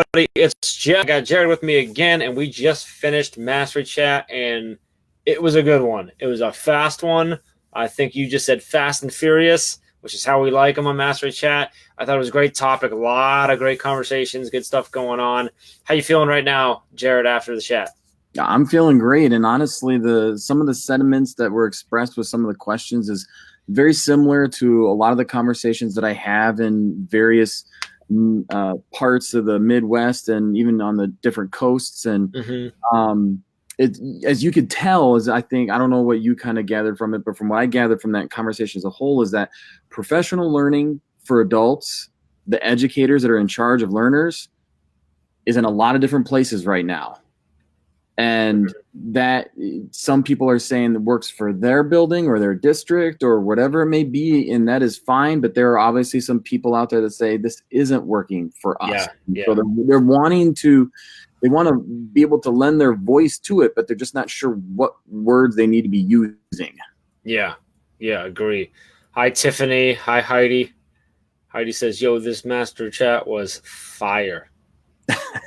everybody? It's Jeff. I got Jared with me again, and we just finished Mastery Chat, and it was a good one. It was a fast one. I think you just said fast and furious, which is how we like them on Mastery Chat. I thought it was a great topic, a lot of great conversations, good stuff going on. How you feeling right now, Jared, after the chat? I'm feeling great, and honestly, some of the sentiments that were expressed with some of the questions is very similar to a lot of the conversations that I have in various parts of the Midwest and even on the different coasts. And it, as you could tell, is I don't know what you kind of gathered from it, but from what I gathered from that conversation as a whole is that professional learning for adults, the educators that are in charge of learners, is in a lot of different places right now. And that some people are saying that works for their building or their district or whatever it may be, and that is fine. But there are obviously some people out there that say this isn't working for us. Yeah. So they're wanting to, they want to be able to lend their voice to it, but they're just not sure what words they need to be using. Yeah, agree. Hi, Tiffany. Hi, Heidi. Heidi says, yo, this Master Chat was fire.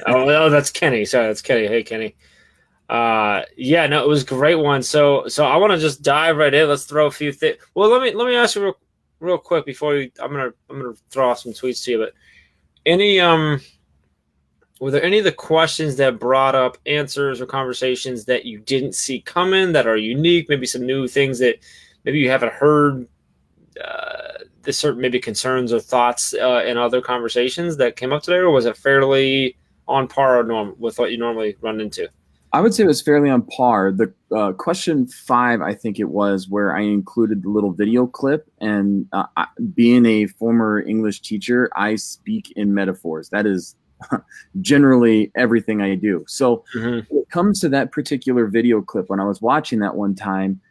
oh, that's Kenny. Sorry, that's Kenny. Hey, Kenny. It was a great one. So I want to just dive right in. Let's throw a few things. Well, let me ask you real quick before I'm gonna throw off some tweets to you. But were there any of the questions that brought up answers or conversations that you didn't see coming that are unique? Maybe some new things that maybe you haven't heard. There's certain maybe concerns or thoughts in other conversations that came up today, or was it fairly on par or with what you normally run into? I would say it was fairly on par. The question 5, I think it was, where I included the little video clip. And being a former English teacher, I speak in metaphors. That is generally everything I do. So when it comes to that particular video clip, when I was watching that one time,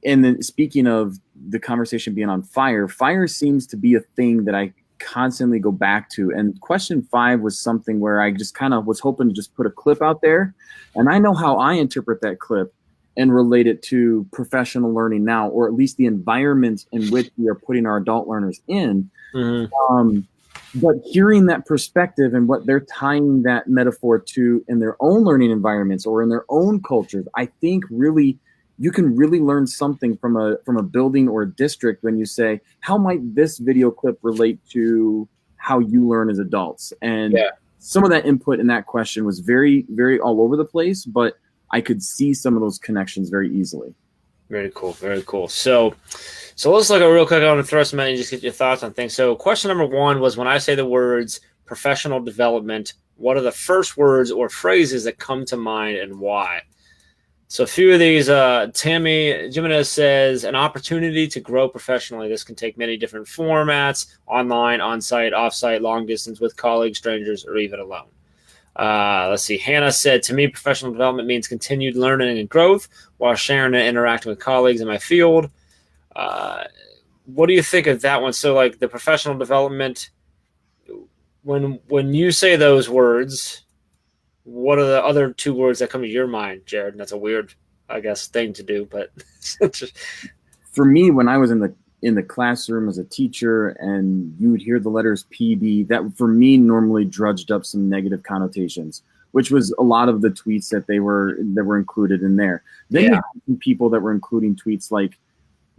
and then speaking of the conversation being on fire, fire seems to be a thing that I constantly go back to. And question 5 was something where I just kind of was hoping to just put a clip out there, and I know how I interpret that clip and relate it to professional learning now, or at least the environment in which we are putting our adult learners in. But hearing that perspective and what they're tying that metaphor to in their own learning environments or in their own cultures, I think really you can really learn something from a building or a district when you say, how might this video clip relate to how you learn as adults? And some of that input in that question was very, very all over the place, but I could see some of those connections very easily. Very cool. Very cool. So let's look at real quick. I want to throw some in and just get your thoughts on things. So question number 1 was, when I say the words professional development, what are the first words or phrases that come to mind and why? So a few of these, Tammy Jimenez says, an opportunity to grow professionally. This can take many different formats: online, on-site, off-site, long distance, with colleagues, strangers, or even alone. Let's see. Hannah said, to me, professional development means continued learning and growth while sharing and interacting with colleagues in my field. What do you think of that one? So like the professional development, when you say those words, what are the other 2 words that come to your mind, Jared? And that's a weird, I guess, thing to do, but for me, when I was in the classroom as a teacher and you would hear the letters PD, that for me normally drudged up some negative connotations, which was a lot of the tweets that were included in there. Then you had people that were including tweets like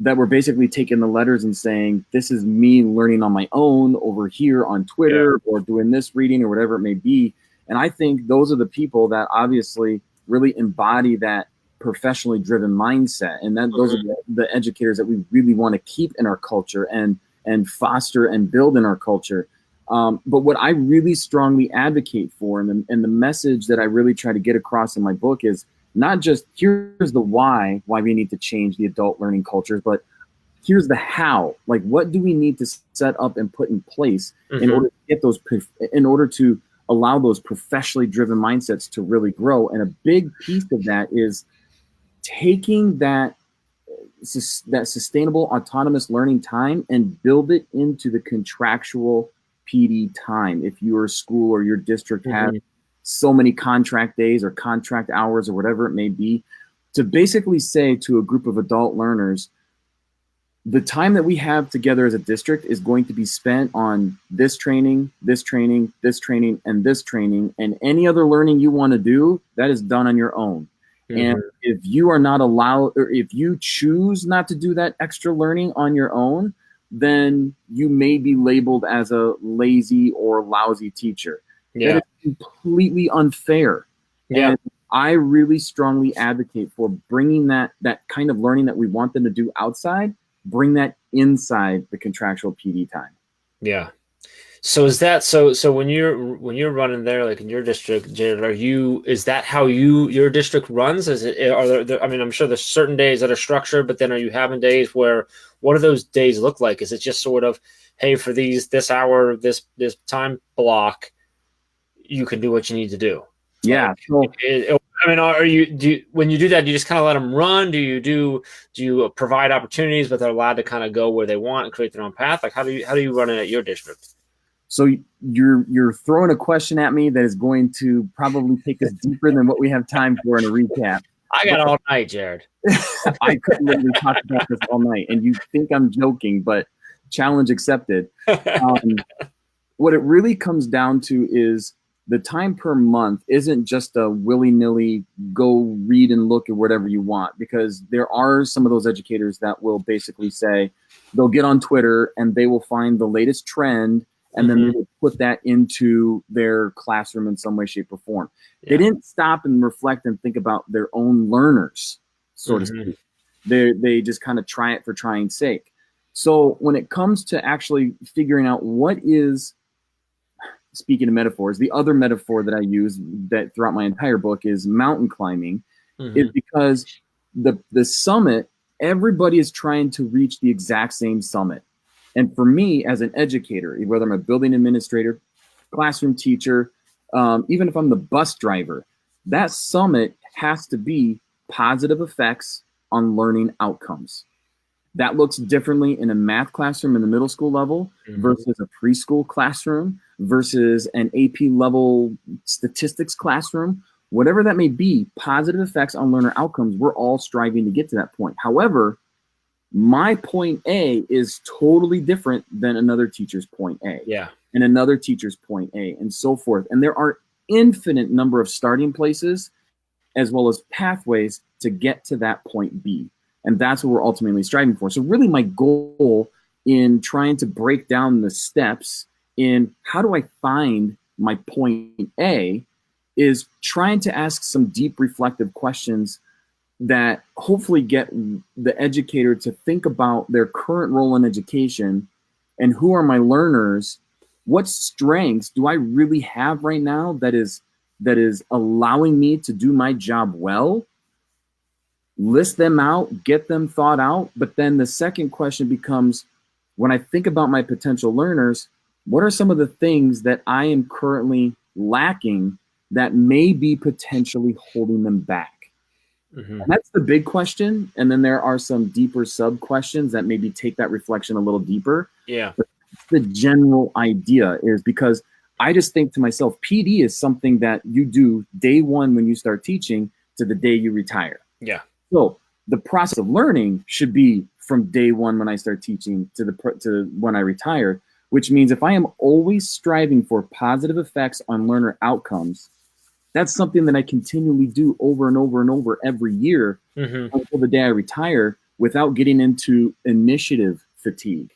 that were basically taking the letters and saying, this is me learning on my own over here on Twitter or doing this reading or whatever it may be. And I think those are the people that obviously really embody that professionally driven mindset. And that those are the educators that we really want to keep in our culture and foster and build in our culture. But what I really strongly advocate for, and the message that I really try to get across in my book, is not just here's the why we need to change the adult learning cultures, but here's the how. Like, what do we need to set up and put in place in order to get those, in order to allow those professionally driven mindsets to really grow? And a big piece of that is taking that sustainable autonomous learning time and build it into the contractual PD time. If your school or your district has so many contract days or contract hours or whatever it may be, to basically say to a group of adult learners, the time that we have together as a district is going to be spent on this training, this training, this training, and this training, and any other learning you want to do, that is done on your own. And if you are not allowed, or if you choose not to do that extra learning on your own, then you may be labeled as a lazy or lousy teacher. Yeah. That is completely unfair. Yeah. And I really strongly advocate for bringing that kind of learning that we want them to do outside, bring that inside the contractual PD time. Yeah. So is that so when you're running there, like in your district, Jared, is that how your district runs? Is it, are there, I mean, I'm sure there's certain days that are structured, but then are you having days where, what do those days look like? Is it just sort of, hey, for this hour, this time block, you can do what you need to do? Yeah. Like, I mean, when you do that, do you just kind of let them run? Do you provide opportunities, but they're allowed to kind of go where they want and create their own path? Like how do you run it at your district? So you're throwing a question at me that is going to probably take us deeper than what we have time for in a recap. I got all night, Jared. I could literally talk about this all night, and you think I'm joking, but challenge accepted. What it really comes down to is the time per month isn't just a willy-nilly go read and look at whatever you want, because there are some of those educators that will basically say they'll get on Twitter and they will find the latest trend and then they will put that into their classroom in some way, shape, or form. Yeah. They didn't stop and reflect and think about their own learners, so to speak. They just kind of try it for trying's sake. So when it comes to actually figuring out what is, speaking of metaphors, the other metaphor that I use that throughout my entire book is mountain climbing, is because the summit, everybody is trying to reach the exact same summit. And for me as an educator, whether I'm a building administrator, classroom teacher, even if I'm the bus driver, that summit has to be positive effects on learning outcomes. That looks differently in a math classroom in the middle school level versus a preschool classroom versus an AP level statistics classroom. Whatever that may be, positive effects on learner outcomes, we're all striving to get to that point. However, my point A is totally different than another teacher's point A. Yeah. And another teacher's point A, and so forth. And there are infinite number of starting places as well as pathways to get to that point B. And that's what we're ultimately striving for. So really my goal in trying to break down the steps in how do I find my point A is trying to ask some deep reflective questions that hopefully get the educator to think about their current role in education and who are my learners, what strengths do I really have right now that is allowing me to do my job well, list them out, get them thought out. But then the second question becomes, when I think about my potential learners, what are some of the things that I am currently lacking that may be potentially holding them back? That's the big question. And then there are some deeper sub questions that maybe take that reflection a little deeper. Yeah. But the general idea is, because I just think to myself, PD is something that you do day one when you start teaching to the day you retire. Yeah. So the process of learning should be from day one when I start teaching to when I retire, which means if I am always striving for positive effects on learner outcomes, that's something that I continually do over and over and over every year until the day I retire without getting into initiative fatigue.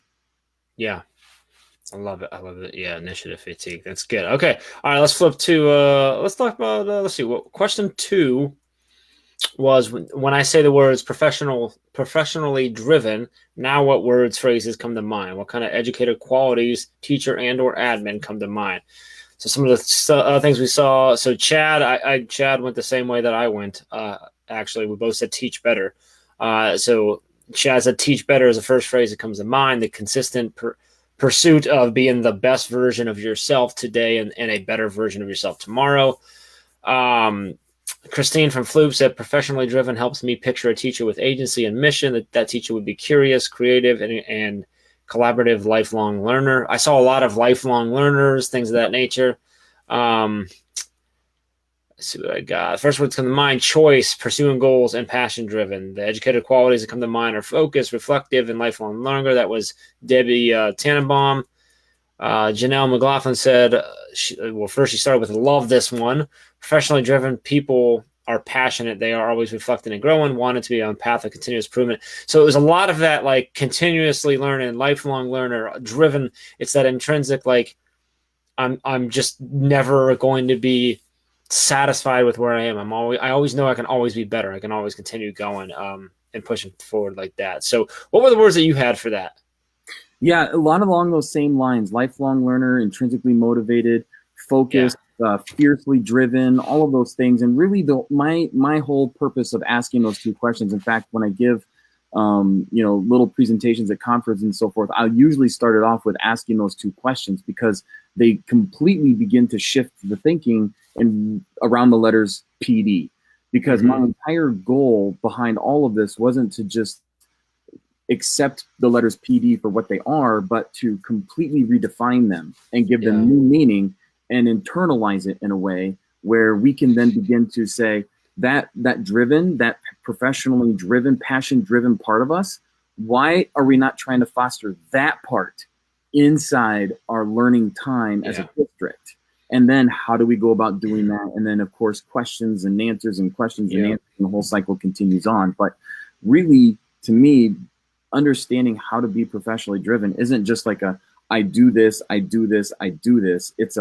Yeah. I love it. Yeah. Initiative fatigue. That's good. Okay. All right. Let's flip to, let's talk about, let's see. Well, question 2 was when I say the words professionally driven, now what words, phrases come to mind? What kind of educator qualities, teacher and or admin come to mind? So some of the things we saw. So Chad, Chad went the same way that I went. Actually, we both said teach better. So Chad said teach better is the first phrase that comes to mind. The consistent pursuit of being the best version of yourself today and a better version of yourself tomorrow. Christine from Floop said professionally driven helps me picture a teacher with agency and mission. That teacher would be curious, creative, and collaborative, lifelong learner. I saw a lot of lifelong learners, things of that nature. Let's see what I got. First words come to mind: choice, pursuing goals, and passion-driven. The educated qualities that come to mind are focus, reflective, and lifelong learner. That was Debbie Tannenbaum. Janelle McLaughlin said, first she started with love this one. Professionally driven people are passionate. They are always reflecting and growing, wanting to be on path of continuous improvement. So it was a lot of that, like continuously learning, lifelong learner, driven. It's that intrinsic, like I'm just never going to be satisfied with where I am. I always know I can always be better. I can always continue going and pushing forward like that. So what were the words that you had for that? Yeah, a lot along those same lines: lifelong learner, intrinsically motivated, focused, fiercely driven, all of those things. And really, my whole purpose of asking those two questions. In fact, when I give little presentations at conferences and so forth, I'll usually start it off with asking those two questions, because they completely begin to shift the thinking and around the letters PD. Because my entire goal behind all of this wasn't to just accept the letters PD for what they are, but to completely redefine them and give them new meaning and internalize it in a way where we can then begin to say that driven, that professionally driven, passion driven part of us, why are we not trying to foster that part inside our learning time as a district? And then how do we go about doing that? And then, of course, questions and answers and questions and answers, and the whole cycle continues on. But really, to me, understanding how to be professionally driven isn't just like I do this, I do this, I do this. It's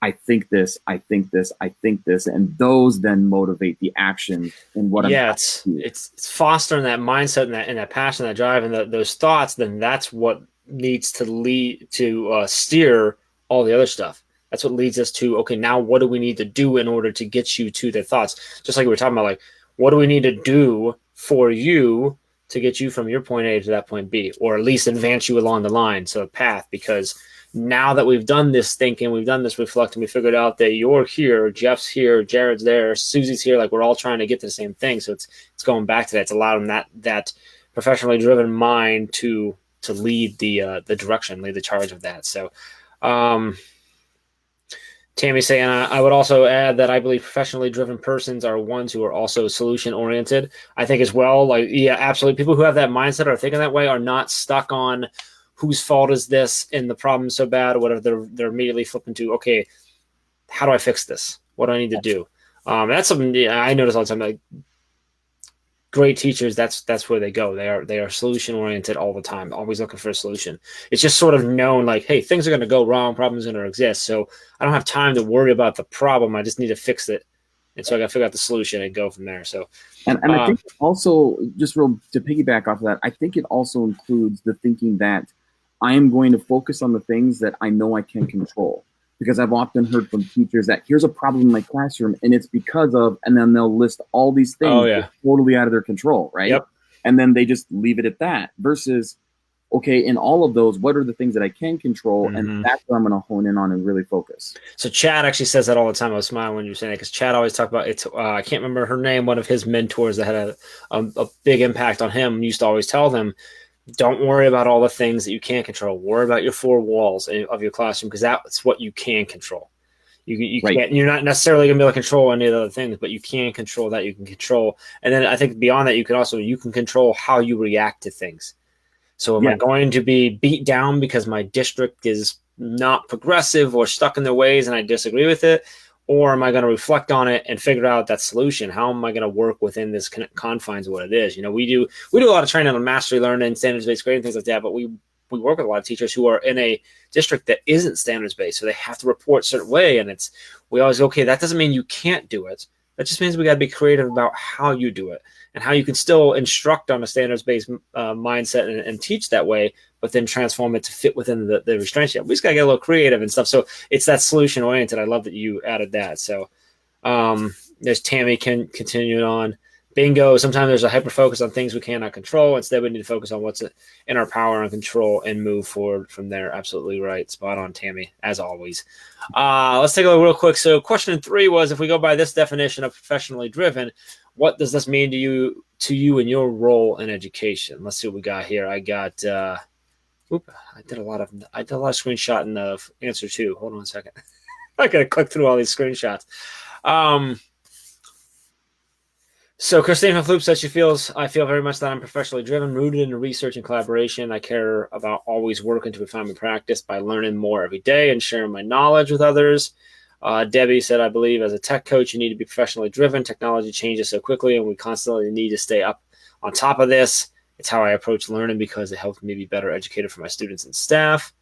I think this, I think this, I think this, and those then motivate the action and what it's fostering that mindset and that passion, that drive, and those thoughts. Then that's what needs to lead to steer all the other stuff. That's what leads us to, okay, now what do we need to do in order to get you to the thoughts? Just like we were talking about, like, what do we need to do for you to get you from your point A to that point B, or at least advance you along the line, so a path? Because now that we've done this thinking, we've done this reflecting, we figured out that you're here, Jeff's here, Jared's there, Susie's here, like we're all trying to get to the same thing. So it's going back to that. It's allowing that professionally driven mind to lead the direction, lead the charge of that. So Tammy saying, I would also add that I believe professionally driven persons are ones who are also solution oriented. I think as well, like, yeah, absolutely. People who have that mindset or thinking that way are not stuck on whose fault is this and the problem's so bad or whatever. They're immediately flipping to, okay, how do I fix this? What do I need to do? That's something I notice all the time. Like, great teachers, that's where they go. They are solution oriented all the time, always looking for a solution. It's just sort of known, like, hey, things are going to go wrong, problems are going to exist, so I don't have time to worry about the problem. I just need to fix it, and so I got to figure out the solution and go from there. So, and I think also, just real to piggyback off of that, I think it also includes the thinking that I am going to focus on the things that I know I can control. Because I've often heard from teachers that here's a problem in my classroom and it's because of, and then they'll list all these things that are totally out of their control, right? Yep. And then they just leave it at that. Versus, okay, in all of those, what are the things that I can control? And that's where I'm going to hone in on and really focus. So Chad actually says that all the time. I was smiling when you were saying it, because Chad always talked about it. I can't remember her name. One of his mentors that had a big impact on him used to always tell them, don't worry about all the things that you can't control. Worry about your four walls of your classroom, because that's what you can control. You can't. You're not necessarily going to be able to control any of the other things, but you can control that. You can control, and then I think beyond that, you can control how you react to things. So am I going to be beat down because my district is not progressive or stuck in their ways and I disagree with it? Or am I going to reflect on it and figure out that solution? How am I going to work within this confines of what it is? You know, we do a lot of training on mastery learning, standards-based grading, things like that, but we work with a lot of teachers who are in a district that isn't standards-based, so they have to report a certain way, and we always go, okay, that doesn't mean you can't do it. That just means we got to be creative about how you do it and how you can still instruct on a standards-based mindset and teach that way, but then transform it to fit within the restraints. We just got to get a little creative and stuff. So it's that solution-oriented. I love that you added that. So there's Tammy continuing on. Bingo. Sometimes there's a hyper focus on things we cannot control. Instead, we need to focus on what's in our power and control and move forward from there. Absolutely right. Spot on, Tammy, as always. Let's take a look real quick. So question 3 was, if we go by this definition of professionally driven, what does this mean to you in your role in education? Let's see what we got here. I got I did a lot of screenshotting of answer 2. Hold on a second. I gotta click through all these screenshots. So Christine Van Floop says I feel very much that I'm professionally driven, rooted in research and collaboration. I care about always working to refine my practice by learning more every day and sharing my knowledge with others. Debbie said, I believe as a tech coach, you need to be professionally driven. Technology changes so quickly, and we constantly need to stay up on top of this. It's how I approach learning because it helps me be better educated for my students and staff.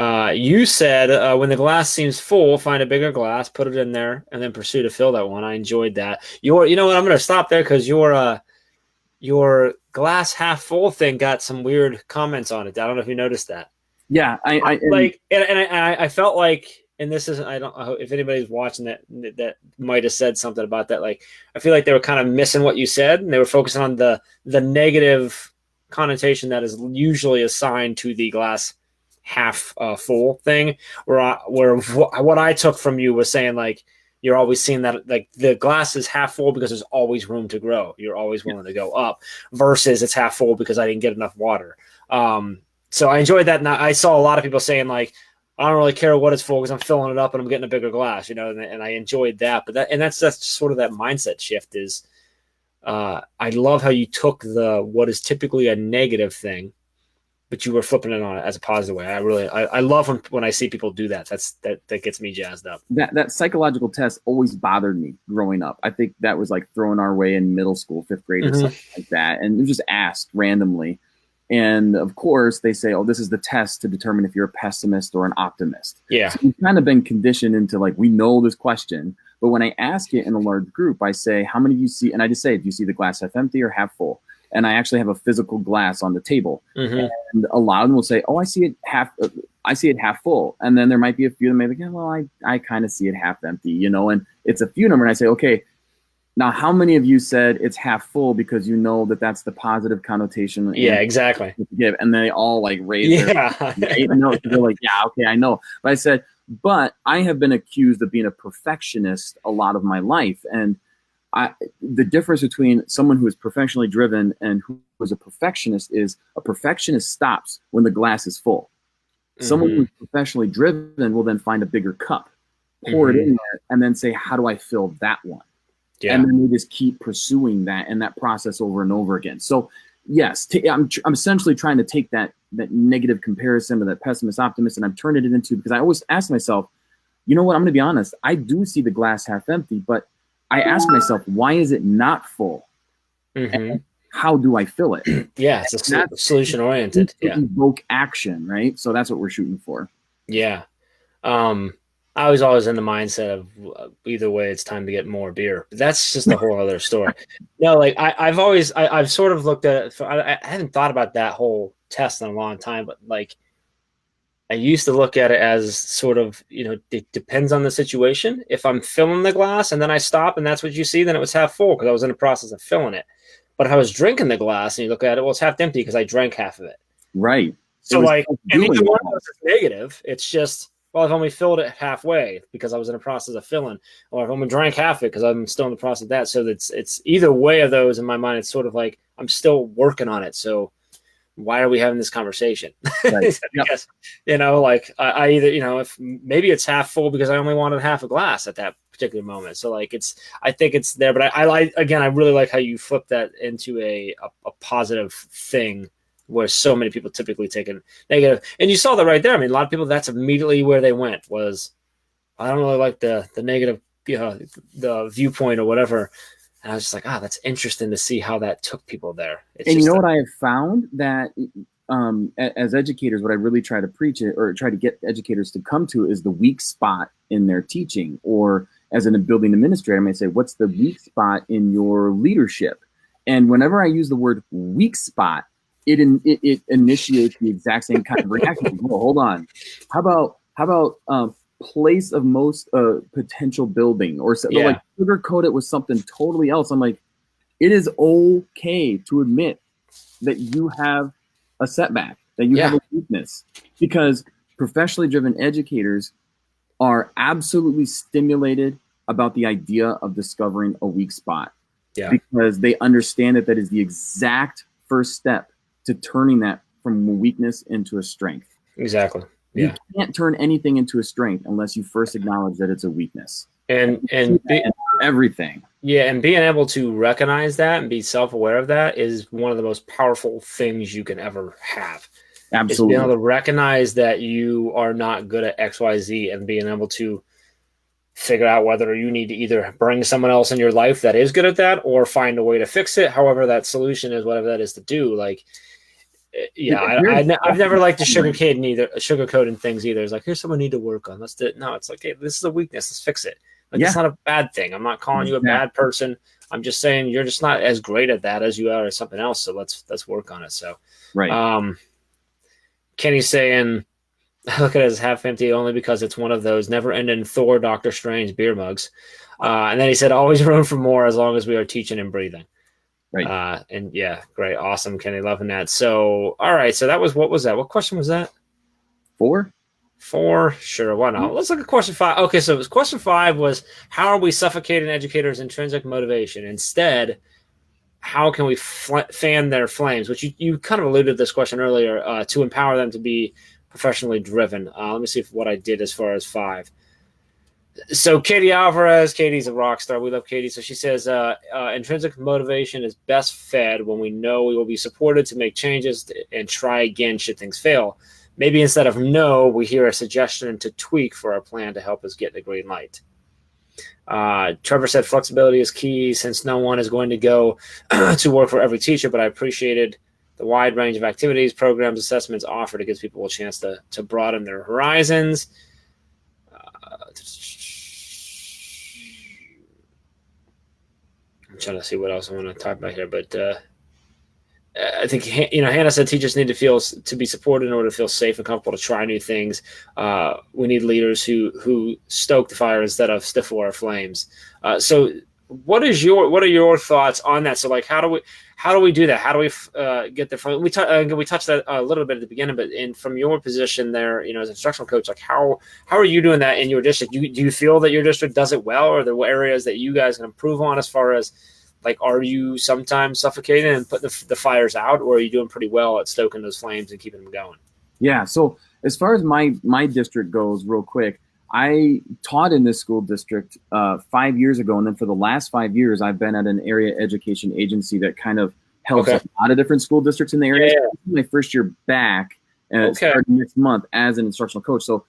You said when the glass seems full, find a bigger glass, put it in there, and then pursue to fill that one. I enjoyed that. You know what? I'm going to stop there because your glass half full thing got some weird comments on it. I don't know if you noticed that. Yeah, I felt like, and this is, I don't know if anybody's watching that might have said something about that. Like, I feel like they were kind of missing what you said, and they were focusing on the negative connotation that is usually assigned to the glass half full thing, where what I took from you was saying, like, you're always seeing that, like, the glass is half full because there's always room to grow. You're always willing to go up, versus it's half full because I didn't get enough water. So I enjoyed that. And I saw a lot of people saying, like, I don't really care what it's full because I'm filling it up and I'm getting a bigger glass, and I enjoyed that. But that's sort of that mindset shift is, I love how you took what is typically a negative thing, but you were flipping it on it as a positive way. I love when I see people do that. That gets me jazzed up. That psychological test always bothered me growing up. I think that was like thrown our way in middle school, 5th grade or something like that. And it was just asked randomly. And of course they say, oh, this is the test to determine if you're a pessimist or an optimist. Yeah. So we've kind of been conditioned into, like, we know this question, but when I ask it in a large group, I say, how many do you see? And I just say, do you see the glass half empty or half full? And I actually have a physical glass on the table, and a lot of them will say, "Oh, I see it half full." And then there might be a few that may be like, "Well, I kind of see it half empty," And it's a few number, and I say, "Okay, now how many of you said it's half full because you know that that's the positive connotation?" Yeah, exactly. Give, and they all like raise their no, they're like, "Yeah, okay, I know." But I said, "But I have been accused of being a perfectionist a lot of my life, and the difference between someone who is professionally driven and who is a perfectionist is a perfectionist stops when the glass is full. Someone who's professionally driven will then find a bigger cup, pour it in there, and then say, how do I fill that one? Yeah. And then they just keep pursuing that and that process over and over again. So yes, I'm essentially trying to take that negative comparison to that pessimist optimist, and I'm turning it into, because I always ask myself, you know what, I'm going to be honest, I do see the glass half empty, but I ask myself, why is it not full? And how do I fill it? Yeah, it's solution oriented. Yeah, evoke action, right? So that's what we're shooting for. Yeah, I was always in the mindset of either way, it's time to get more beer. But that's just a whole other story. No, like I've sort of looked at it. I haven't thought about that whole test in a long time, but like, I used to look at it as sort of, it depends on the situation. If I'm filling the glass and then I stop and that's what you see, then it was half full because I was in the process of filling it. But if I was drinking the glass and you look at it, well, it's half empty because I drank half of it. Right. So like, and either one of those is negative. It's just, well, I've only filled it halfway because I was in the process of filling, or I've only drank half it because I'm still in the process of that. So it's either way of those in my mind. It's sort of like I'm still working on it. So why are we having this conversation? Right. Because, like I either, if maybe it's half full because I only wanted half a glass at that particular moment. So like I think it's there, but I really like how you flip that into a positive thing where so many people typically take a negative. And you saw that right there. I mean, a lot of people, that's immediately where they went was, I don't really like the negative, the viewpoint or whatever. And I was just like, that's interesting to see how that took people there. And you know what I have found? That as educators, what I really try to preach or try to get educators to come to is the weak spot in their teaching. Or as a building administrator, I may say, what's the weak spot in your leadership? And whenever I use the word weak spot, it initiates the exact same kind of reaction. Oh, hold on. How about place of most potential building, or so, like sugarcoat it with something totally else. I'm like, it is okay to admit that you have a setback, that you have a weakness, because professionally driven educators are absolutely stimulated about the idea of discovering a weak spot, because they understand that is the exact first step to turning that from a weakness into a strength. Exactly. You can't turn anything into a strength unless you first acknowledge that it's a weakness. And everything. Yeah, and being able to recognize that and be self-aware of that is one of the most powerful things you can ever have. Is being able Absolutely. to recognize that you are not good at XYZ and being able to figure out whether you need to either bring someone else in your life that is good at that or find a way to fix it. However, that solution is whatever that is to do. Like, yeah, If you're I've never liked to suffering, sugarcoat in things either. It's like, here's someone I need to work on. Let's do it. No, it's like, hey, this is a weakness. Let's fix it. Like, it's yeah, not a bad thing. I'm not calling you a exactly. bad person. I'm just saying you're just not as great at that as you are at something else. So let's work on it. So, Right. um, Kenny's saying, I look at it as half empty only because it's one of those never ending Thor, Doctor Strange beer mugs. And then he said, always room for more as long as we are teaching and breathing. Right. And yeah, great. Awesome, Kenny. Loving that. So, all right. So what was that? What question was that? 4. Four? Sure. Why not? Let's look at question 5. Okay. So question 5 was, how are we suffocating educators' intrinsic motivation? Instead, how can we fan their flames? Which you kind of alluded to this question earlier, to empower them to be professionally driven. Let me see what I did as far as 5. So Katie Alvarez, Katie's a rock star. We love Katie. So she says, intrinsic motivation is best fed when we know we will be supported to make changes and try again should things fail. Maybe instead of no, we hear a suggestion to tweak for our plan to help us get the green light. Trevor said flexibility is key since no one is going to go to work for every teacher, but I appreciated the wide range of activities, programs, assessments offered. It gives people a chance to broaden their horizons. I'm trying to see what else I want to talk about here, but I think Hannah said teachers need to feel to be supported in order to feel safe and comfortable to try new things. We need leaders who stoke the fire instead of stifle our flames. So, what are your thoughts on that? So, like, how do we do that? How do we get the flame? We touched that a little bit at the beginning, but from your position there, as an instructional coach, like how are you doing that in your district? Do you feel that your district does it well, or are there areas that you guys can improve on as far as like, are you sometimes suffocating and putting the fires out, or are you doing pretty well at stoking those flames and keeping them going? Yeah. So as far as my district goes, real quick, I taught in this school district 5 years ago, and then for the last 5 years, I've been at an area education agency that kind of helps Okay. a lot of different school districts in the area. Yeah. This is my first year back, and it's Okay. starting next month as an instructional coach. So,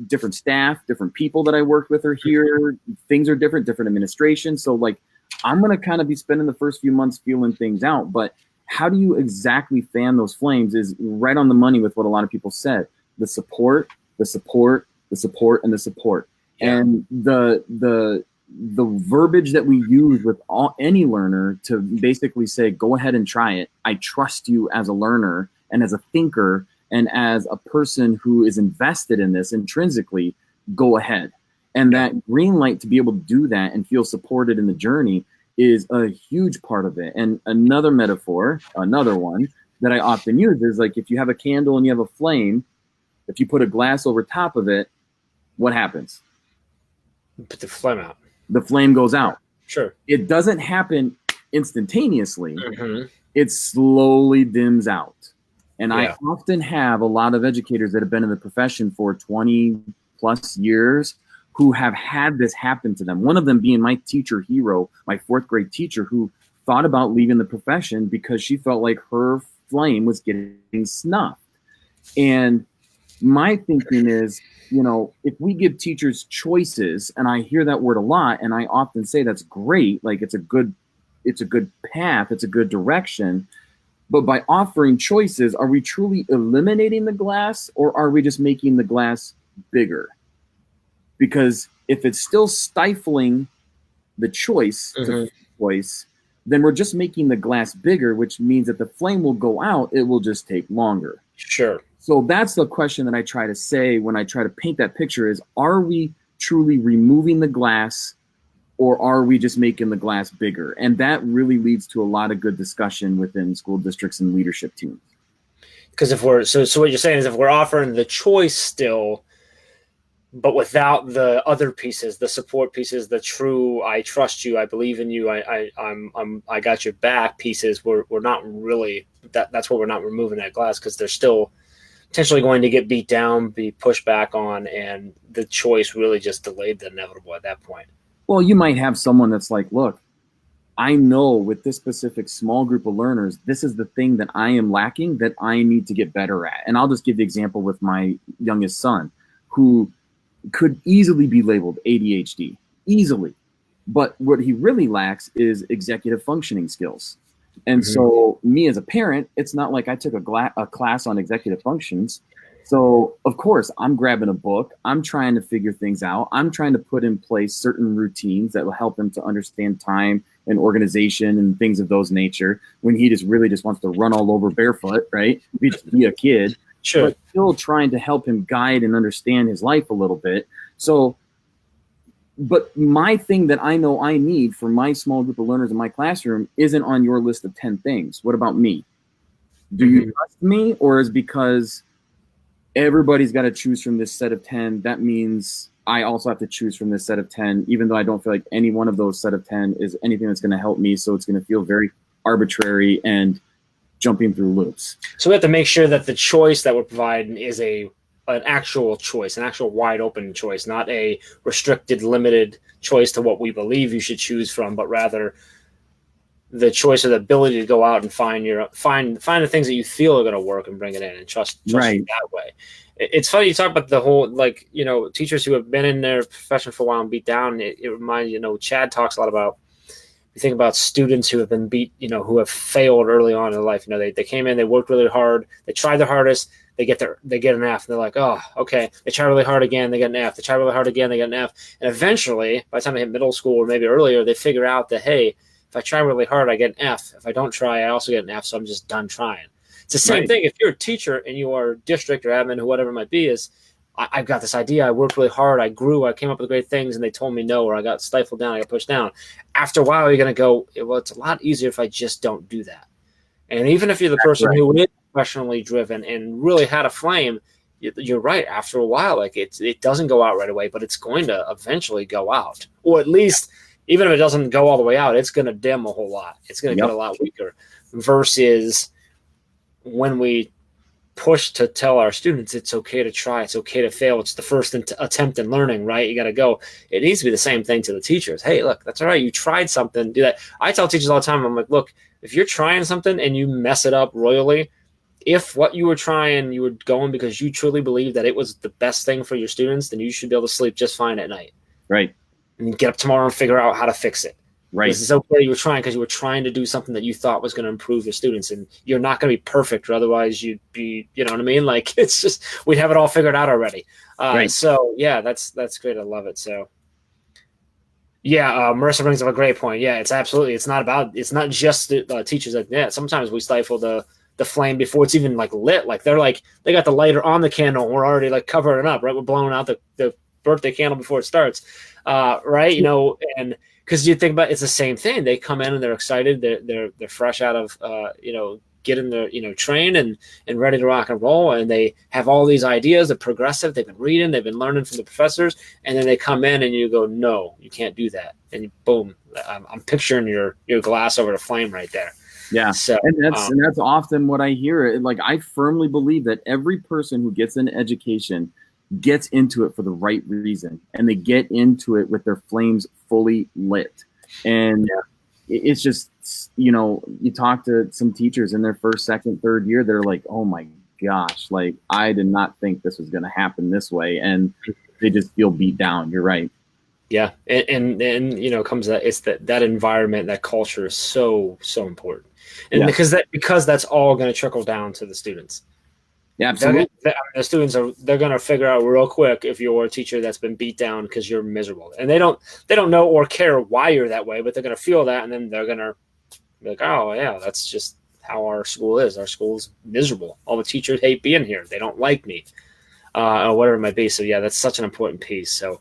different staff, different people that I worked with are here. Things are different administration. So, like, I'm going to kind of be spending the first few months feeling things out. But how do you exactly fan those flames is right on the money with what a lot of people said. The support, the support, the support, and the support. Yeah. And the verbiage that we use with any learner to basically say, go ahead and try it. I trust you as a learner and as a thinker and as a person who is invested in this intrinsically, go ahead. And that green light to be able to do that and feel supported in the journey is a huge part of it. And another metaphor, another one that I often use is like, if you have a candle and you have a flame, if you put a glass over top of it, what happens? Put the flame out. The flame goes out. Sure. It doesn't happen instantaneously. Mm-hmm. It slowly dims out. And Yeah. I often have a lot of educators that have been in the profession for 20 plus years who have had this happen to them. One of them being my teacher hero, my 4th grade teacher, who thought about leaving the profession because she felt like her flame was getting snuffed. And my thinking is, if we give teachers choices, and I hear that word a lot, and I often say that's great, like it's a good path, it's a good direction. But by offering choices, are we truly eliminating the glass, or are we just making the glass bigger? Because if it's still stifling the choice to choice, then we're just making the glass bigger, which means that the flame will go out. It will just take longer. Sure. So that's the question that I try to say when I try to paint that picture is, are we truly removing the glass, or are we just making the glass bigger? And that really leads to a lot of good discussion within school districts and leadership teams. Because if we're so what you're saying is, if we're offering the choice still, but without the other pieces, the support pieces, the true I trust you, I believe in you, I got your back pieces, we're not really that's what we're not removing that glass, because they're still potentially going to get beat down, be pushed back on, and the choice really just delayed the inevitable at that point. Well, you might have someone that's like, look, I know with this specific small group of learners, this is the thing that I am lacking that I need to get better at. And I'll just give the example with my youngest son, who could easily be labeled ADHD, easily. But what he really lacks is executive functioning skills. And so, me as a parent, it's not like I took a class on executive functions. So, of course, I'm grabbing a book. I'm trying to figure things out. I'm trying to put in place certain routines that will help him to understand time and organization and things of those nature, when he just really just wants to run all over barefoot, right? Be a kid. Sure. But still trying to help him guide and understand his life a little bit. So, but my thing that I know I need for my small group of learners in my classroom isn't on your list of 10 things. What about me? Do you trust me, or is because everybody's got to choose from this set of 10, that means I also have to choose from this set of 10, even though I don't feel like any one of those set of 10 is anything that's going to help me. So it's going to feel very arbitrary and jumping through loops. So we have to make sure that the choice that we're providing is an actual choice, an actual wide open choice, not a restricted, limited choice to what we believe you should choose from, but rather the choice or the ability to go out and find the things that you feel are going to work and bring it in and trust Right. you that way. It's funny you talk about the whole, like, teachers who have been in their profession for a while and beat down. It reminds, Chad talks a lot about, you think about students who have been beat, who have failed early on in life. They came in, they worked really hard, they tried their hardest, they get an F, and they're like, oh, okay. They try really hard again, they get an F. They try really hard again, they get an F. And eventually, by the time they hit middle school or maybe earlier, they figure out that, hey, if I try really hard, I get an F. If I don't try, I also get an F, so I'm just done trying. It's the same thing. If you're a teacher and you are district or admin or whatever it might be, is I've got this idea. I worked really hard. I grew. I came up with great things, and they told me no, or I got stifled down. I got pushed down. After a while, you're going to go, well, it's a lot easier if I just don't do that. And even if you're the person who is professionally driven and really had a flame, you're right. After a while, like it doesn't go out right away, but it's going to eventually go out, or at least even if it doesn't go all the way out, it's going to dim a whole lot. It's going to get a lot weaker versus when we push to tell our students it's okay to try, it's okay to fail, it's the first attempt in learning, right? You got to go. It needs to be the same thing to the teachers. Hey, look, that's all right. You tried something, do that. I tell teachers all the time, I'm like, look, if you're trying something and you mess it up royally, if what you were trying, you were going because you truly believe that it was the best thing for your students, then you should be able to sleep just fine at night. Right. And get up tomorrow and figure out how to fix it. Right. It's okay you were trying because you were trying to do something that you thought was going to improve your students, and you're not going to be perfect, or otherwise you'd be, you know what I mean? Like, it's just, we'd have it all figured out already. Right. So yeah, that's great. I love it. So yeah, Marissa brings up a great point. Yeah, it's not just teachers. Sometimes we stifle the flame before it's even like lit. Like they got the lighter on the candle, and we're already like covering it up, right? We're blowing out the birthday candle before it starts, right? And because you think about it's the same thing. They come in and they're excited. They're fresh out of getting their trained and ready to rock and roll, and they have all these ideas. They're progressive. They've been reading. They've been learning from the professors, and then they come in and you go, no, you can't do that, and boom, I'm picturing your glass over the flame right there. Yeah, so and that's often what I hear. Like, I firmly believe that every person who gets an education gets into it for the right reason, and they get into it with their flames fully lit. And it's just, you talk to some teachers in their first, second, third year, they're like, oh my gosh, like, I did not think this was going to happen this way, and they just feel beat down. You're right. Yeah, and comes that it's that environment, that culture is so important, and because that's all going to trickle down to the students. Yeah, absolutely. The students they're going to figure out real quick if you're a teacher that's been beat down because you're miserable, and they don't know or care why you're that way, but they're going to feel that, and then they're going to be like, oh yeah, that's just how our school is. Our school's miserable. All the teachers hate being here. They don't like me, or whatever it might be. So yeah, that's such an important piece. So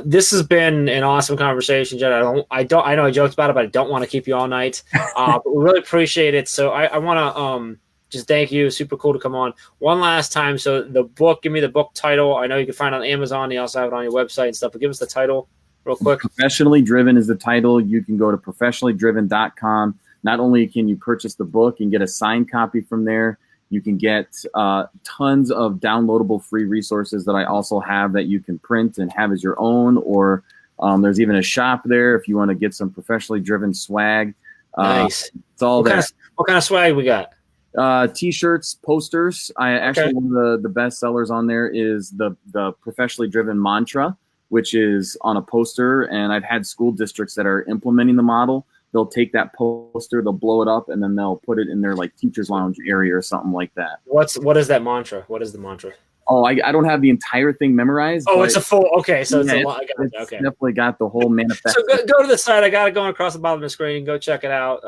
this has been an awesome conversation, Jed. I know I joked about it, but I don't want to keep you all night. But we really appreciate it. So I want to just thank you. Super cool to come on one last time. So the book, give me the book title. I know you can find it on Amazon. You also have it on your website and stuff, but give us the title real quick. Professionally Driven is the title. You can go to professionallydriven.com. Not only can you purchase the book and get a signed copy from there, you can get tons of downloadable free resources that I also have that you can print and have as your own, or There's even a shop there if you want to get some professionally driven swag. Nice. It's all there. What kind of swag we got? T-shirts, posters. Actually, one of the best sellers on there is the professionally driven mantra, which is on a poster. And I've had school districts that are implementing the model. They'll take that poster, they'll blow it up, and then they'll put it in their like teacher's lounge area or something like that. What is that mantra? What is the mantra? Oh, I don't have the entire thing memorized. Oh, it's a full. Okay, so yeah, it's a lot. it's definitely got the whole manifest. So go to the site. I got it going across the bottom of the screen. Go check it out.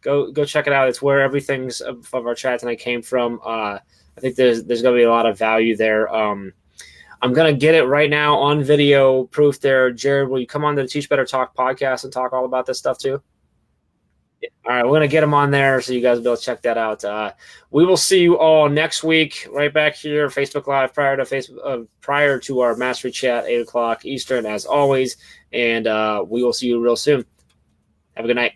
Go check it out. It's where everything's of our chat tonight came from. I think there's going to be a lot of value there. I'm going to get it right now on video proof there. Jared, will you come on to the Teach Better Talk podcast and talk all about this stuff too? All right, we're going to get them on there so you guys will be able to check that out. We will see you all next week right back here, Facebook Live, prior to our Mastery Chat, 8 o'clock Eastern, as always. And we will see you real soon. Have a good night.